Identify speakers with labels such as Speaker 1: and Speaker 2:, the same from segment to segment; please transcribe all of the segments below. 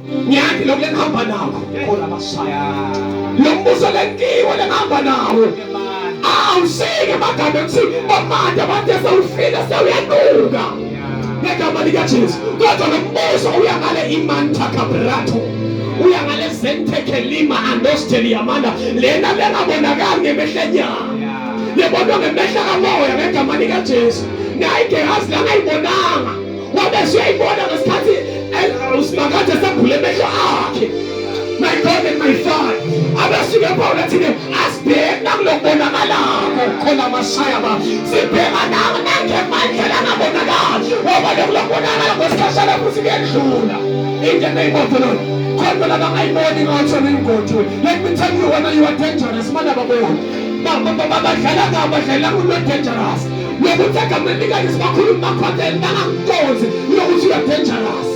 Speaker 1: ngiyathi lokhu lengihamba nawo khona basaya lo mbuso lenkiwe lengihamba nawo awusike magama ethi omanje abantu sewufile sewuyanuka ngegama likaJesu kodwa lo mbuso uyangale imanthakabrato uyangale zentekelima andosteliyamanda lena lengabonakali ngemehlenyana lebonwa ngemehla kamoya ngegama likaJesu ngayigehazi langayibonanga wabe siyayibona ngesikhathi usimakade sabhule emehlo akhe. My God and my Father, abasuke Paul athini asibheke nakulokubonakalayo khona amasaya ba sibheka nangemandla langabonakala ngoba lokubonakala kwesikhathi futhi kuyadlula in the name of the Lord. Khona labangayiboni ngathi nengojo. Let me tell you, when you are dangerous mana babona badlala ngabadlala kulo dangerous lokuthi agameni likaYesu bakhuluma content nangankonzi lokuthi you are dangerous.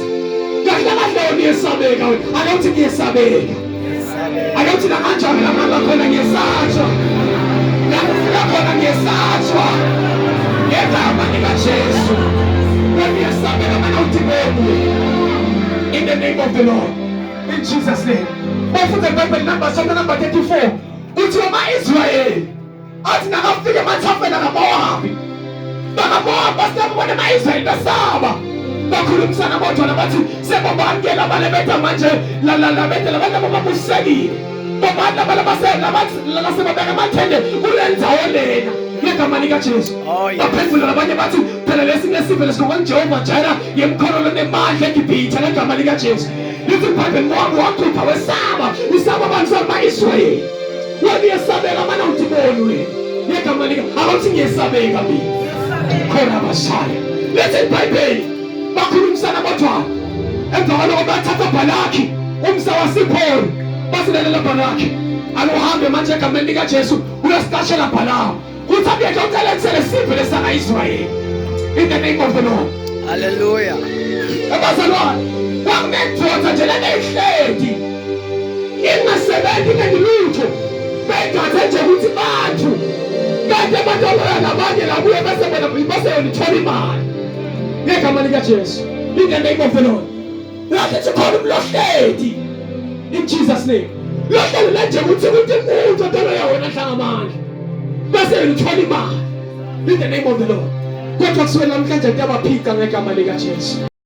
Speaker 1: Kahle kahle uyesabeka wena akawuthi ngiyesabeka akawuthi namanje lamanga khona ngiyesatshwa nakufika khona ngiyesatshwa ngegama likaJesu ngiyesabeka mana uthibeni in the name of the Lord, in Jesus name. Bafunda Bible number 34 uthi ama-Israyeli athi nakafika mathafela kaMowabi bakaMowabi basabona ama-Israyeli basaba bakhulumisana bodwa bathi sebobangela balebetha manje la bantu ababusekile bobantu abalabasela bathi lasebabeka amathende kulenzawo lena ngegama likaJesu. Baphendula labanye bathi phela lesingesive lesikukaJehova jayela yemkhonolo nemandla eGibhithe ngegama likaJesu. Lithi iBhayibheli ngoba wakhupha wesaba isaba abantu bama-Israyeli wabiyesabeka mana uthiboni wena ngegama lika awuthi ngiyesabeka mina khona abashaya. Lithi iBhayibheli bakhulumisana bodwa emva kwalokho bathatha Balaki umsa waSiphori basilelela Balaki alohambe manje egameni likaJesu uyasitashela Balaam kuthi abiyeke ucalensele siphe lesaka-Israyeli in the name of the Lord.
Speaker 2: Hallelujah.
Speaker 1: Abazalwane kwakunendoda nje lenehledi ingasebenzi ngelutho begathe nje ukuthi bantu kanti abantu abanye labuye bese bona baseyolithola imali ngegama likaJesu in the name of the Lord. Lakithi khona umlohledi in Jesus name. Lohlelo lanje ukuthi umuntu odala yawena hlangamandla baseyolithola imali in the name of the Lord. Kodwa kuswela namhlanje kuyabaphika ngegama likaJesu.